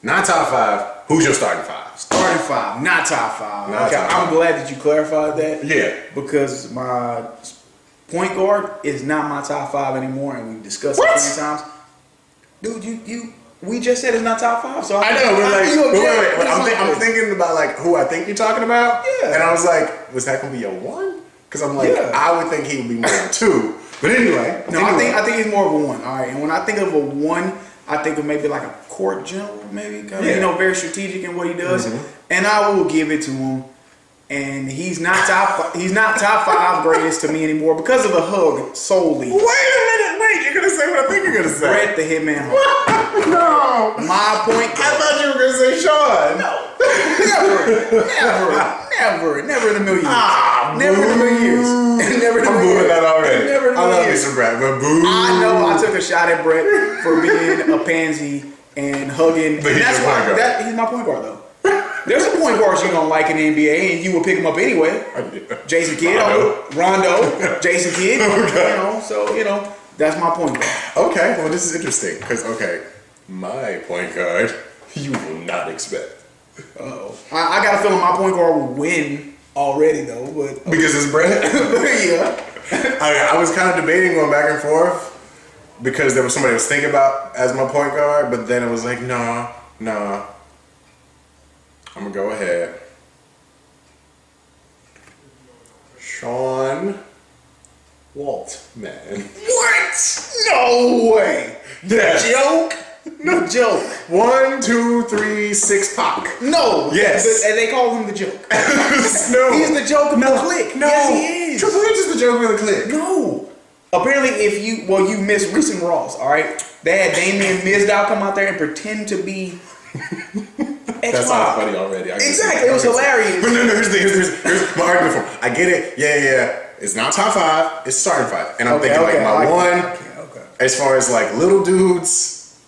Not top five. Who's your starting five? Starting five, not top five. Not top I'm five. glad that you clarified that. Yeah. Because my point guard is not my top five anymore, and we discussed What? it many times. Dude, we just said it's not top five. So I know, but like, wait. But I'm I'm thinking about like who I think you're talking about. Yeah. And I was like, was that gonna be a one? Because I'm like, Yeah. I would think he would be more than two. But anyway. No, I think he's more of a one. All right, and when I think of a one, I think of maybe like a court general, maybe. Yeah. Very strategic in what he does, Mhm. and I will give it to him. And he's not top five greatest to me anymore because of the hug solely. Wait a minute, you're gonna say what I think you're gonna say. Brett the Hitman Hart. No. My point. I thought you were gonna say Sean. No. Never in a million years. Never in a boo. million years. Never in a I'm million booing years. that already. Never in a I love million me years. some Brad, but boo. I know I took a shot at Brett for being a pansy and hugging. But And he's that's your why point guard. he's my point guard though. There's some point guards you don't like in the NBA and you will pick them up anyway. Jason Kidd, Rondo, Jason Kidd. Okay. So that's my point guard. Okay, well this is interesting because my point guard you will not expect I got a feeling my point guard will win already though, but because it's Brett. yeah. I was kind of debating going back and forth because there was somebody I was thinking about as my point guard, but then it was like nah. I'm gonna go ahead. Sean Walt, man. What? No way. Yes. Joke? No joke. 1, 2, 3, 6-pac. No. Yes. And they call him the joke. No. He's the joke of the clique. No. Yes, he is. Triple H is the joke of the clique. No. Apparently, you missed recent Raws, all right? They had Damian Mizdow come out there and pretend to be That sounds funny already. Exactly. It was hilarious. But no, here's my argument for it. I get it. Yeah. It's not top five. It's starting five. And I'm thinking like my one, as far as like little dudes,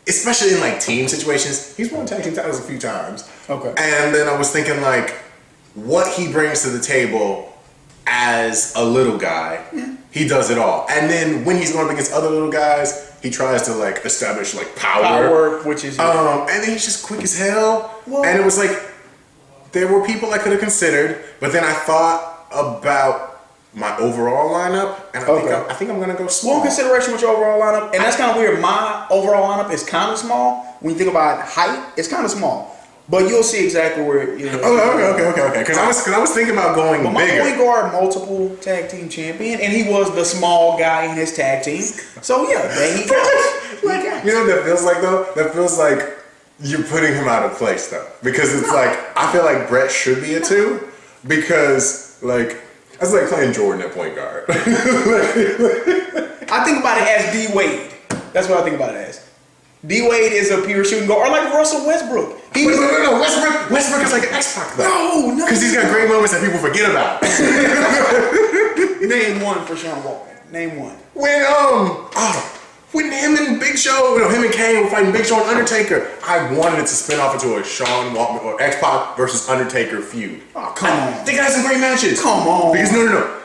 especially in like team situations, he's won tag team titles a few times. Okay. And then I was thinking like what he brings to the table as a little guy. Yeah. He does it all. And then when he's going up against other little guys, he tries to like establish like power. Which is and then he's just quick as hell. Well, and it was like there were people I could have considered, but then I thought about my overall lineup, and I think I'm gonna go small. One consideration with your overall lineup, and that's kind of weird. My overall lineup is kind of small. When you think about height, it's kind of small. But you'll see exactly where Okay. Because I was thinking about going but my bigger. point guard, multiple tag team champion, and he was the small guy in his tag team. So yeah, there he goes. You know what that feels like though? That feels like you're putting him out of place though, because it's like I feel like Brett should be a 2 because like that's like playing Jordan at point guard. I think about it as D Wade. That's what I think about it as. D Wade is a pure shooting guard, or like Russell Westbrook. No. Westbrook is like an x-pac though. No. Because he's got great moments that people forget about. Name one for Sean Walker. Name one. When him and Big Show, him and Kane were fighting Big Show and Undertaker, I wanted it to spin off into a Sean Waltman or X-Pac versus Undertaker feud. Oh, come on. They got some great matches. Come on. Because no.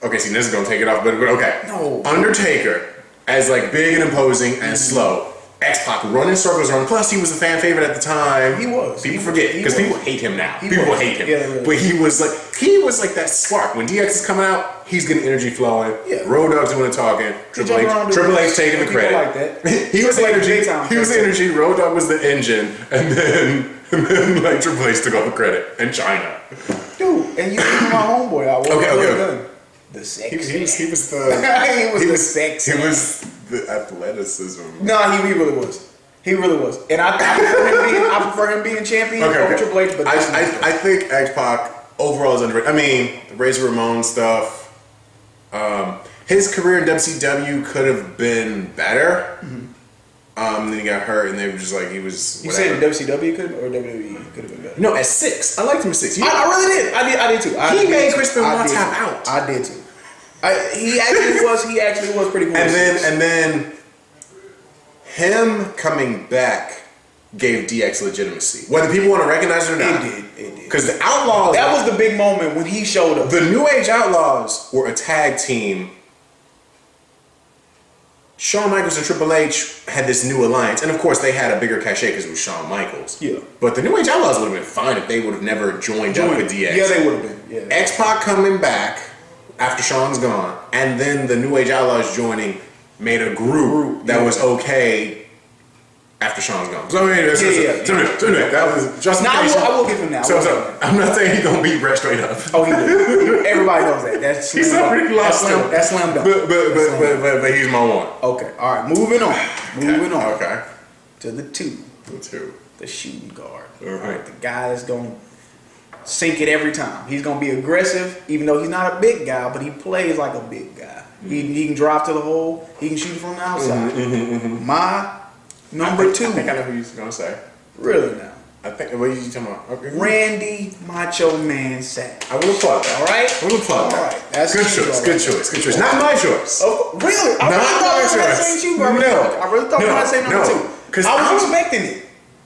Okay, see, this is gonna take it off, but okay. No. Undertaker as like big and imposing and slow. X-Pac running circles around. Plus, he was a fan favorite at the time. He was. People forget because people hate him now. People hate him. Yeah, really. But he was like that spark. When DX is coming out, he's getting energy flowing. Yeah. Road Dogg's doing the talking. Triple H taking the credit. Like that. He was the energy. He was the energy. Road Dogg was the engine, and then like Triple H took all the credit. And China. Dude, and you even my homeboy out. Okay. The sex. He was the. he was the sex. He was the athleticism. No, he really was. He really was. And I prefer him being champion over Triple H. But I think X-Pac overall is underrated. I mean, the Razor Ramon stuff. His career in WCW could have been better. Mm-hmm. Then he got hurt, and they were just like he was. You said WCW could or WWE could have been better? No, at 6. I liked him at 6. I really did. I did too. He made Chris Benoit tap out. I did too. He actually was pretty cool. And then him coming back gave DX legitimacy. Whether people want to recognize it or not. It did. Because the Outlaws... That was the big moment when he showed up. The New Age Outlaws were a tag team Shawn Michaels and Triple H had this new alliance, and of course they had a bigger cachet because it was Shawn Michaels. Yeah. But the New Age Outlaws would have been fine if they would have never joined up with DX. Yeah, they would have been. Yeah. X-Pac coming back after Shawn's gone, and then the New Age Outlaws joining made a group that was okay after Shawn's gone. So anyway, that was justification. I will give him that. So I'm not saying he's gonna beat Brett straight up. Oh, he did. Everybody knows that. That's he's already lost. That's slam dunk. But he's my one. Okay. All right. Moving on. Moving on. Okay. To the two. The shooting guard. All right. The guy that's gonna sink it every time. He's gonna be aggressive, even though he's not a big guy, but he plays like a big guy. He can drive to the hole. He can shoot from the outside. My number two. I think I know who you're gonna say. Really now? I think. What are you talking about? Okay. Randy Macho Man Savage. I will applaud that. All right. I will applaud that. All right. That's good choice. Good choice. Good choice. Not my choice. Oh, really? I really thought I was saying you. I really thought I was saying number two. Because I was expecting it.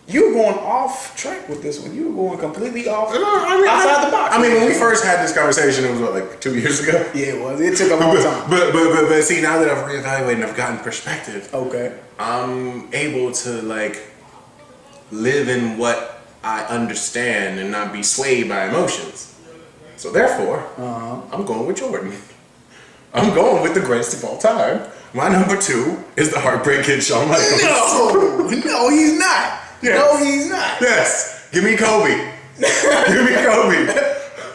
You were going off track with this one. You were going completely off outside the box. I mean, when we first had this conversation, it was what, like 2 years ago? Yeah, it was. It took a long time. But see, now that I've reevaluated and I've gotten perspective, okay, I'm able to like live in what I understand and not be swayed by emotions. So therefore, I'm going with Jordan. I'm going with the greatest of all time. My number two is the Heartbreak Kid, Shawn Michaels. No, he's not. Yes. No, he's not. Yes. Give me Kobe. Give me Kobe.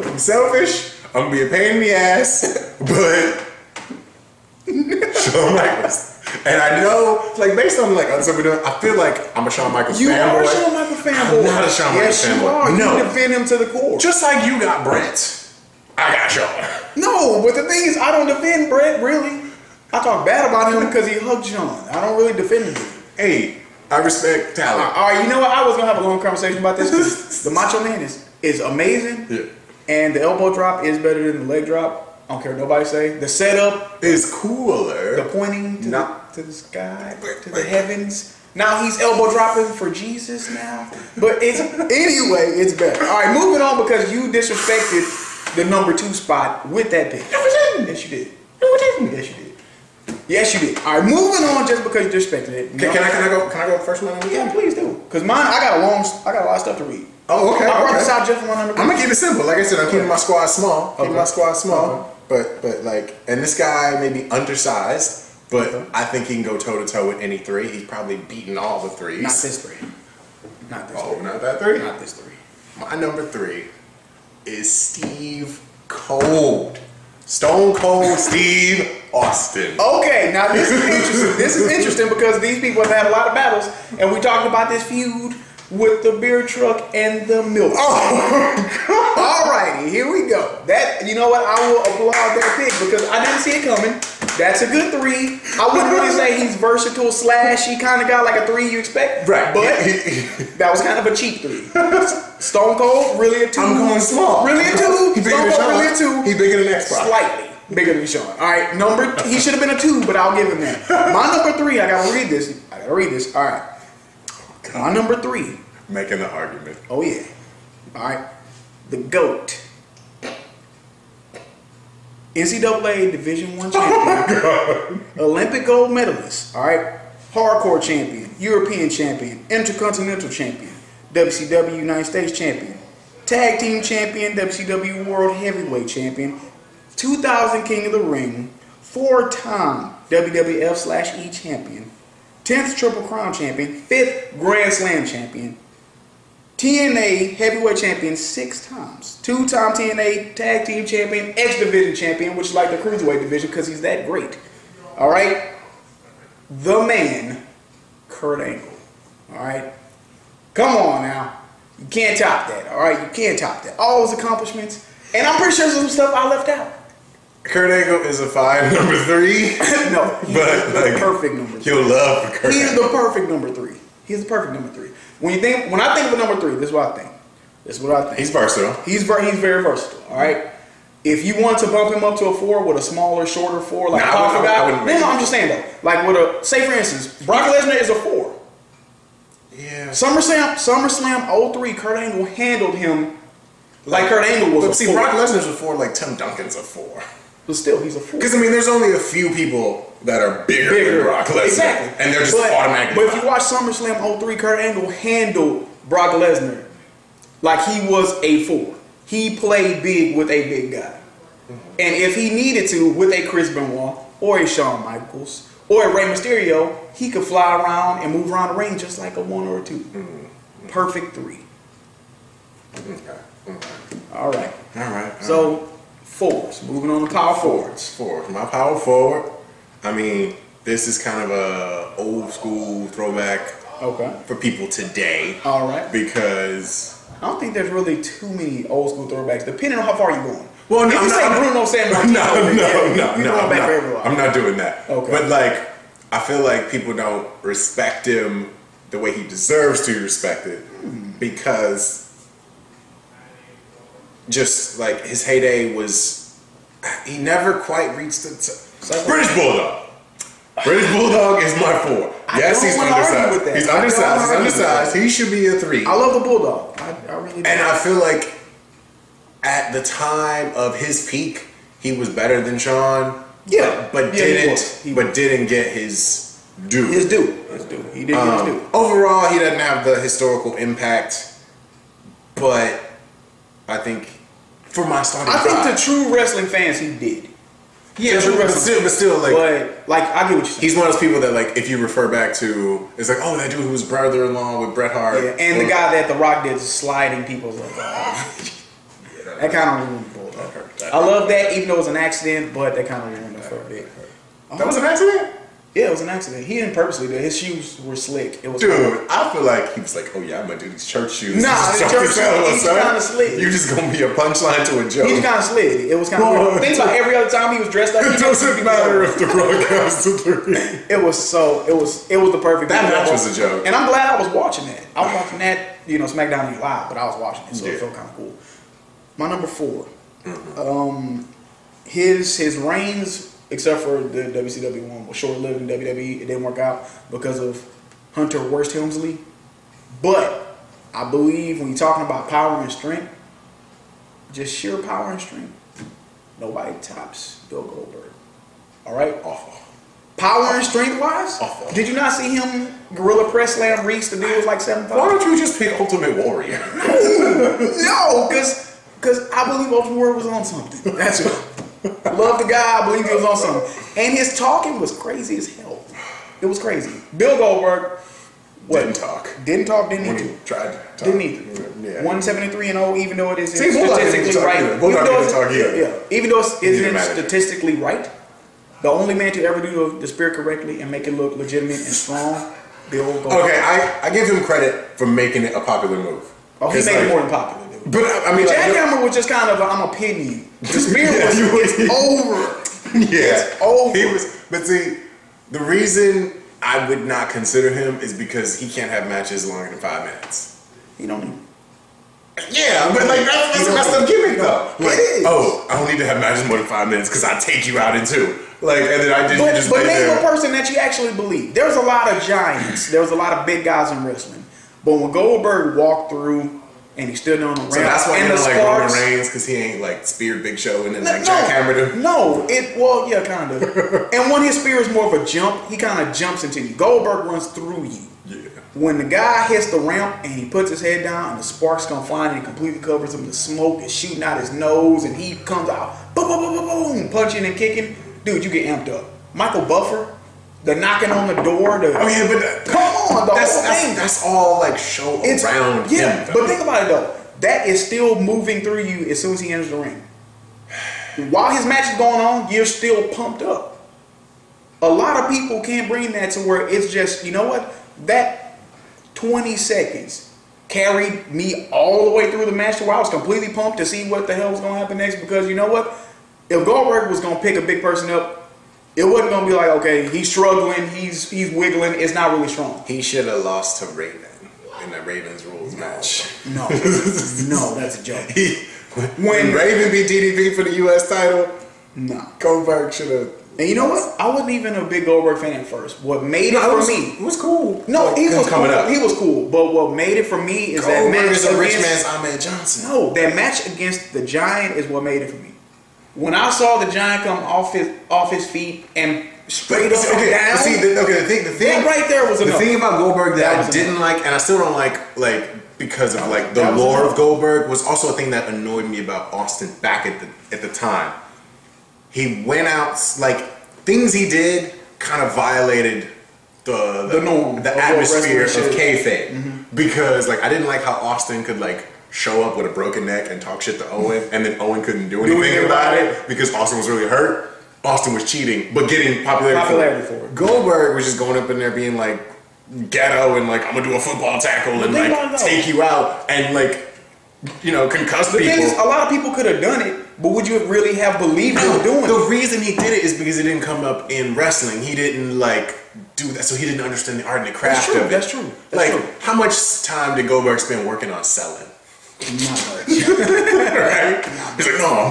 I'm selfish. I'm gonna be a pain in the ass, but Shawn Michaels. And I know, like, based on like other stuff we're doing, I feel like I'm a Shawn Michaels fanboy. You are a Shawn Michaels fanboy. I'm not a Shawn Michaels fanboy. Yes, you are. No. You defend him to the core. Just like you got Brett, I got Shawn. No, but the thing is, I don't defend Brett really. I talk bad about him because he hugged Shawn. I don't really defend him. Hey, I respect talent. All right, you know what? I was gonna have a long conversation about this because the Macho Man is amazing, and the elbow drop is better than the leg drop. I don't care what nobody say. The setup is cooler. The pointing to the sky, to the heavens. Now he's elbow dropping for Jesus now. But anyway, it's better. All right, moving on because you disrespected the number two spot with that pick. No, we didn't. Yes, you did. No, we didn't. Yes, you did. Yes, you did. All right, moving on just because you disrespected it. Can I go first one? Yeah, please do. Because mine, I got a lot of stuff to read. Oh, okay. I brought this out just for my number two. I'm gonna keep it simple. Like I said, I'm keeping my squad small. Keeping my squad small. But like, and this guy may be undersized, but I think he can go toe to toe with any three. He's probably beaten all the threes. Not this three. Not this three. Not that three? Not this three. My number three is Steve Cold. Stone Cold Steve Austin. Okay, now this is interesting. This is interesting because these people have had a lot of battles, and we talked about this feud with the beer truck and the milk. Oh, alrighty, here we go. That, you know what? I will applaud that pick because I didn't see it coming. That's a good three. I wouldn't really say he's versatile / he kind of got like a three you expect. Right. But that was kind of a cheap three. Stone Cold, really a two. I'm going small. Really a two. He bigger than Shawn. Really a two. He bigger than X-Pac. Slightly bigger than Shawn. All right, he should have been a two, but I'll give him that. My number three, I gotta read this. All right. My number three. Making the argument. Oh yeah. All right. The GOAT. NCAA Division I champion. Olympic gold medalist. All right. Hardcore champion. European champion. Intercontinental champion. WCW United States champion. Tag team champion. WCW World Heavyweight champion. 2000 King of the Ring. 4-time WWF / E champion. 10th Triple Crown champion. 5th Grand Slam champion. TNA heavyweight champion 6 times. 2-time TNA tag team champion, X division champion, which is like the cruiserweight division because he's that great. All right. The man, Kurt Angle. All right. Come on now. You can't top that. All right. You can't top that. All those accomplishments. And I'm pretty sure there's some stuff I left out. Kurt Angle is a fine number three. No, he's the perfect number three. You'll love Kurt He's the perfect number three. He's the perfect number three. When I think of a number three, this is what I think. He's versatile. He's very versatile. All right. If you want to bump him up to a 4 with a smaller, shorter 4, like Papa guy, no, I'm just saying though. Like with say for instance, Brock Lesnar is a 4. Yeah. SummerSlam 03, Kurt Angle handled him like Kurt Angle was a 4. Brock Lesnar's a 4, like Tim Duncan's a 4. But still, he's a 4. Because I mean, there's only a few people that are bigger than Brock Lesnar. Exactly. And they're just automatically. But if you watch SummerSlam 03, Kurt Angle handled Brock Lesnar like he was a 4. He played big with a big guy. And if he needed to, with a Chris Benoit or a Shawn Michaels or a Rey Mysterio, he could fly around and move around the ring just like a 1 or a 2. Perfect 3. All right. So, 4s. Moving on to power forwards. 4. My power forward, I mean, this is kind of a old school throwback for people today. All right. Because I don't think there's really too many old school throwbacks, depending on how far you're going. Well, no, if you say Bruno Sammartino, I'm not doing that. Okay. But like, I feel like people don't respect him the way he deserves to be respected because just like his heyday was, he never quite reached the British Bulldog. British Bulldog is my 4. Yes, he's undersized. He's undersized. He should be a 3. I love the Bulldog. I really do. And I feel like at the time of his peak, he was better than Shawn. Yeah, but didn't get his due. He didn't get his due. Overall, he doesn't have the historical impact, but I think for my starting, the true wrestling fans, he did. Yeah, but still, like I get what you're saying. He's one of those people that, like, if you refer back to, it's like, oh, that dude who was brother-in-law with Bret Hart, and the guy that The Rock did sliding people, like, that kind of ruined the Bulldog. I love that, even though it was an accident, but that kind of ruined it for a bit. That was an accident? Yeah, it was an accident. He didn't purposely do it. His shoes were slick. It was Dude, I feel like he was like, oh yeah, I'm gonna do these church shoes. Nah, the church shoes, he's kind of slid. You just gonna be a punchline to a joke. He just kind of slid. It was kind of weird. Think about every other time he was dressed up. It doesn't matter if the broadcast is It was the perfect. That match was a joke. And I'm glad I was watching that. I was watching that, SmackDown Live, but I was watching it, so it felt kind of cool. My number 4. His reigns, except for the WCW one, was short-lived in WWE. It didn't work out because of Hunter Wurst Helmsley. But I believe when you're talking about power and strength, just sheer power and strength, nobody tops Bill Goldberg. All right? Awful. Power and strength-wise, awful. Did you not see him gorilla press slam Reese? The dude was like 7'5". Why don't you just pick Ultimate Warrior? No, because I believe Ultimate Warrior was on something. That's it. Love the guy. I believe he was on something. And his talking was crazy as hell. It was crazy. Bill Goldberg didn't talk. Didn't need to. Tried to talk. Didn't need to. Yeah. 173-0, even though it isn't statistically right. Even though it isn't statistically right, the only man to ever do the spear correctly and make it look legitimate and strong, Bill Goldberg. Okay, I give him credit for making it a popular move. Oh, he made it more than popular. But I mean, Jackhammer was just kind of I'm gonna pin you. The spear was over. Yeah, it's over. He was, but see, the reason I would not consider him is because he can't have matches longer than 5 minutes. You don't need. Yeah, but like that's a messed up gimmick though. Like, it is. Oh, I don't need to have matches more than 5 minutes because I take you out in 2. Like, and then I just. But name a person that you actually believe. There's a lot of giants. There was a lot of big guys in wrestling. But when Goldberg walked through. And he stood on the ramp. So that's why he don't like Roman Reigns, because he ain't like speared Big Show and then jackhammered him. No, kind of. And when his spear is more of a jump, he kind of jumps into you. Goldberg runs through you. Yeah. When the guy hits the ramp and he puts his head down and the sparks come flying and he completely covers him, the smoke is shooting out his nose and he comes out, boom, boom, boom, boom, boom, punching and kicking. Dude, you get amped up. Michael Buffer. The knocking on the door. Come on, the whole thing. That's all like show around him. But think about it though. That is still moving through you as soon as he enters the ring. While his match is going on, you're still pumped up. A lot of people can't bring that to where it's just, you know what? That 20 seconds carried me all the way through the match to where I was completely pumped to see what the hell was going to happen next because you know what? If Goldberg was going to pick a big person up, it wasn't going to be like, okay, he's struggling, he's wiggling, it's not really strong. He should have lost to Raven in that Ravens Rules match. No, that's a joke. When Raven beat DDP for the U.S. title, Goldberg should have. And you know what? I wasn't even a big Goldberg fan at first. What made it for me? It was cool. No, he was coming up. He was cool. But what made it for me is that match is a rich man's Ahmed Johnson. No, that match against the Giant is what made it for me. When I saw the Giant come off his feet and straight up okay, down. See, the thing that right there was enough. The thing about Goldberg that I didn't enough. like, and I still don't like because of like the lore of Goldberg, was also a thing that annoyed me about Austin back at the time. He went out like things he did kind of violated the norm, the atmosphere of kayfabe, because like I didn't like how Austin could like show up with a broken neck and talk shit to Owen, and then Owen couldn't do anything about it because Austin was really hurt. Austin was cheating, but getting popularity for it. Goldberg was just going up in there being like ghetto and like I'm gonna do a football tackle and like take you out and like concuss people. The thing is, a lot of people could have done it, but would you really have believed they were doing it? The reason he did it is because it didn't come up in wrestling. He didn't like do that, so he didn't understand the art and the craft of it. That's true. How much time did Goldberg spend working on selling? Not much. Right? He's like, no,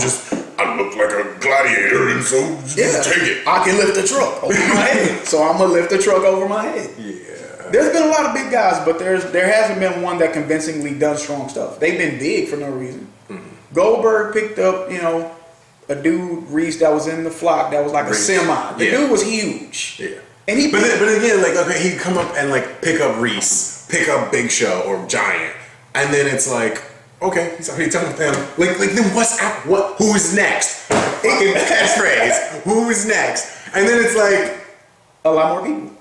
I look like a gladiator, and so take it. I can lift a truck over my head, so I'm gonna lift the truck over my head. Yeah. There's been a lot of big guys, but there hasn't been one that convincingly done strong stuff. They've been big for no reason. Mm-hmm. Goldberg picked up, a dude Reese that was in the flock that was like a semi. The dude was huge. Yeah. And he but again, like okay, he'd come up and like pick up Reese, pick up Big Show or Giant, and then it's like. Okay, he's already done with them. Like then who's next? Catchphrase. Who's next? And then it's like a lot more people.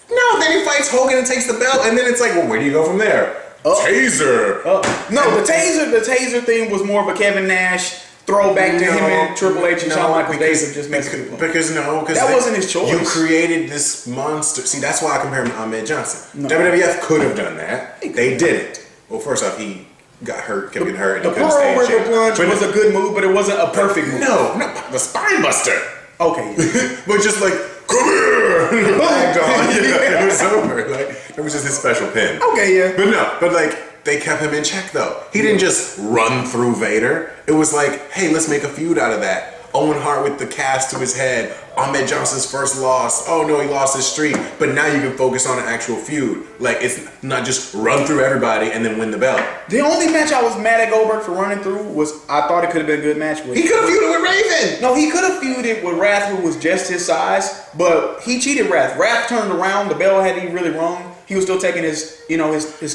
No, then he fights Hogan and takes the belt, and then it's like, well, where do you go from there? Taser. No, the taser thing was more of a Kevin Nash throwback to him and Triple H and Shawn Michaels days of just messing people. Because that wasn't his choice. You created this monster. See, that's why I compare him to Ahmed Johnson. No. WWF could have done that. They didn't. Well, first off, he got hurt, kept getting hurt. The Pearl River Plunge was a good move, but it wasn't a perfect move. No, the Spine Buster. Okay. But just like, come here! It was over. Like, it was just his special pin. Okay, yeah. But like, they kept him in check though. He didn't just run through Vader. It was like, hey, let's make a feud out of that. Owen Hart with the cast to his head. Ahmed Johnson's first loss. Oh no, he lost his streak. But now you can focus on an actual feud. Like, it's not just run through everybody and then win the belt. The only match I was mad at Goldberg for running through was I thought it could have been a good match with. He could have feuded with Raven. No, he could have feuded with Wrath, who was just his size, but he cheated Wrath. Wrath turned around. The bell had he really wrong. He was still taking his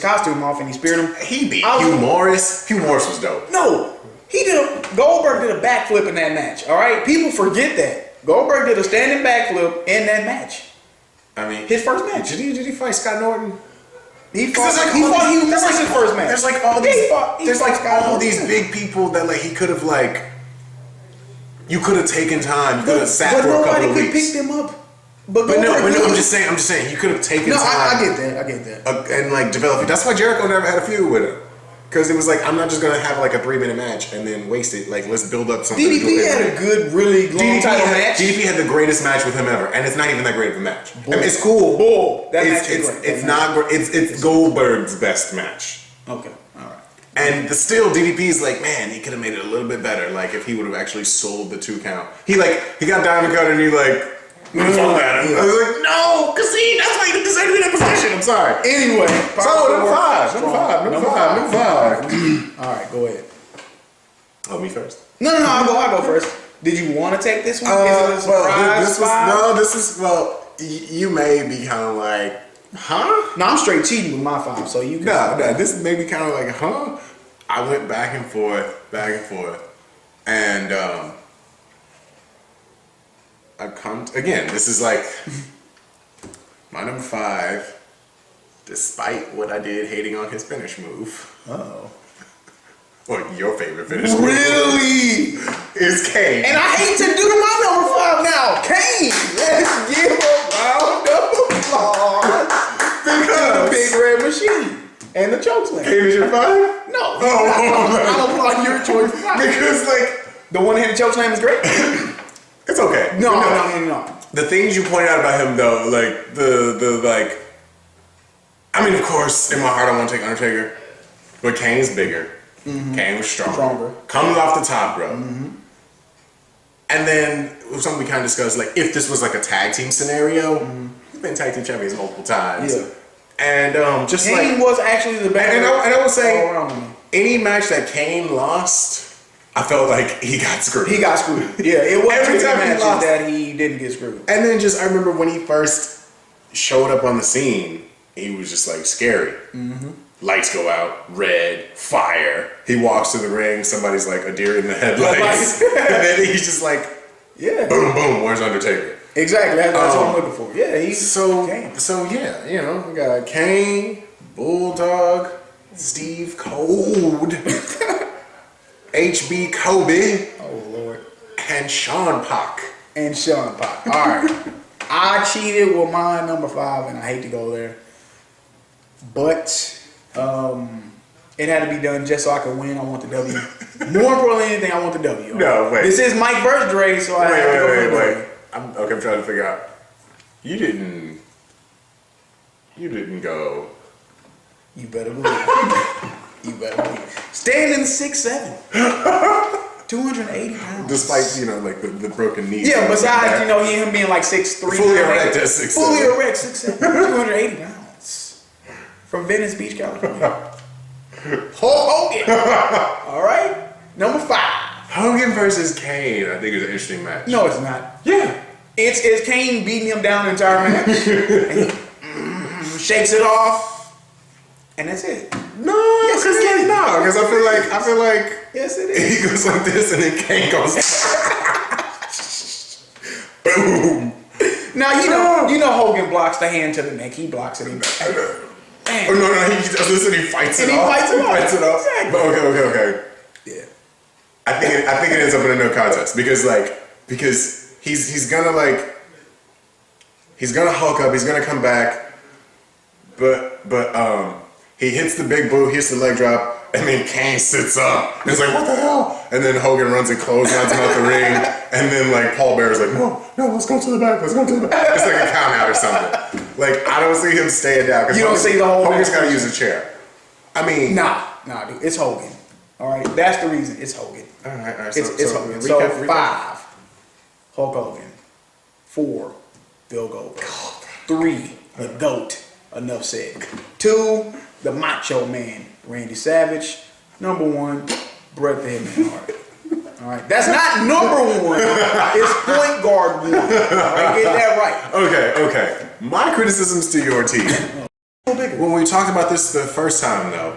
costume off and he speared him. He beat Hugh Morris. Hugh Morris was dope. No. Goldberg did a backflip in that match, all right? People forget that. Goldberg did a standing backflip in that match. I mean, his first match. Did he fight Scott Norton? He fought Hugh Morris his first match. There's like all these big people that like he could have like. You could have taken time. You could have sat for a couple of weeks. Nobody could pick them up. But no, I'm just saying, you could have taken time. I get that. And like develop it. That's why Jericho never had a feud with him. Because it was like, I'm not just going to have like a 3-minute match and then waste it. Like, let's build up something. DDP had a good, really long title match. DDP had the greatest match with him ever. And it's not even that great of a match. I mean, it's cool. Bull. That match is great. It's not great. It's Goldberg's best match. Okay. All right. And still, DDP's like, man, he could have made it a little bit better. Like, if he would have actually sold the 2 count. He got Diamond Cutter and he like, I was like, no, because that's why you decided to be in that position. I'm sorry. Anyway, so number five. All right, go ahead. Oh, me first. No, I'll go first. Did you want to take this one? Is it a surprise? You may be kind of like, huh? No, I'm straight cheating with my 5, so you can. No, this may be kind of like, huh? I went back and forth, and I've come again. This is like my number 5. Despite what I did hating on his finish move. Oh. Or your favorite finish move. Really? Is Kane. And I hate to do my number 5 now. Kane. Let's give a round of applause. Because the Big Red Machine. And the chokeslam. Kane is your 5? No. I'll applaud your choice for 5. Because like the one-handed chokeslam is great. It's okay. No. The things you pointed out about him though, like the like. I mean, of course, in my heart, I want to take Undertaker, but Kane's bigger. Mm-hmm. Kane was stronger. Comes off the top, bro. Mm-hmm. And then something we kind of discussed, like if this was like a tag team scenario, he's been tag team champions multiple times. Yeah. And just Kane was actually the best. And I would say any match that Kane lost, I felt like he got screwed. Yeah, it was every time matches that he didn't get screwed. And then I remember when he first showed up on the scene, he was just like scary. Mm-hmm. Lights go out, red, fire. He walks to the ring, somebody's like a deer in the headlights. And then he's just like, boom, boom, where's Undertaker? Exactly, that's what I'm looking for. Yeah, he's so yeah, you know, we got Kane, Bulldog, Steve Cold, HB Kobe, oh Lord, and Sean Pac. All right, I cheated with my number 5, and I hate to go there, but it had to be done just so I could win. I want the W. More importantly than anything, I want the W. No, wait. This is Mike versus Dre, so I have to go for the W. I'm trying to figure out. You didn't go. You better believe it. You better believe it. Standing 6'7", 280 pounds. Despite, you know, like the broken knee. Yeah, besides, you know, him being like 6'3". Fully erect at 6'7". Fully erect 6'7", 280 pounds. From Venice Beach, California. Hulk Hogan. All right. Number 5. Hogan versus Kane, I think is an interesting match. No, it's not. Yeah. It's Kane beating him down the entire match. And he shakes it off. And that's it. No, because I feel like yes, it is. he goes like this and then Kane goes boom. Now you know Hogan blocks the hand to the neck. He blocks it. Oh no, he does this and he fights it off. He fights it off. Exactly. But okay. Yeah. I think it ends up in a no contest because he's gonna hulk up. He's gonna come back, but he hits the big boot, hits the leg drop, and then Kane sits up. And it's like, what the hell? And then Hogan runs and clotheslines him out the ring. And then like Paul Bearer's like, no, let's go to the back. It's like a count out or something. Like I don't see him staying down. You don't see the whole Hogan's got to use a chair. I mean, nah, dude, it's Hogan. All right, that's the reason. It's Hogan. All right. It's Hogan. So 5, Hulk Hogan. 4, Bill Goldberg. 3, the GOAT. Enough said. 2, the Macho Man, Randy Savage. Number 1, Bret the Hitman Hart. All right, that's not number 1. It's point guard 1. All right, get that right. Okay. My criticisms to your team. When we talked about this the first time, though,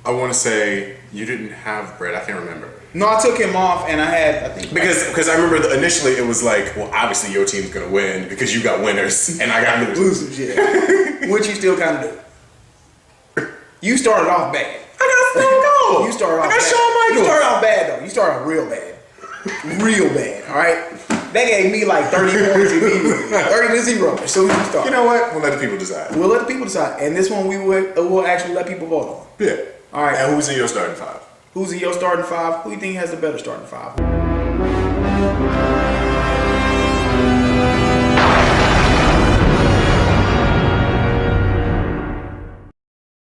I want to say you didn't have Bret. I can't remember. No, I took him off, and I think because I remember initially it was like, well, obviously your team's gonna win because you got winners and I got losers. Yeah, which you still kind of do. You started off bad. I got Stone Cold. You started off bad. Shawn Michaels. You started off bad though. You started off real bad. All right. They gave me like 30 points immediately, 30-0 as soon as you start. You know what? We'll let the people decide. And this one we'll actually let people vote on. Yeah. All right. And who's in your starting 5? Who's in your starting 5? Who do you think has the better starting 5?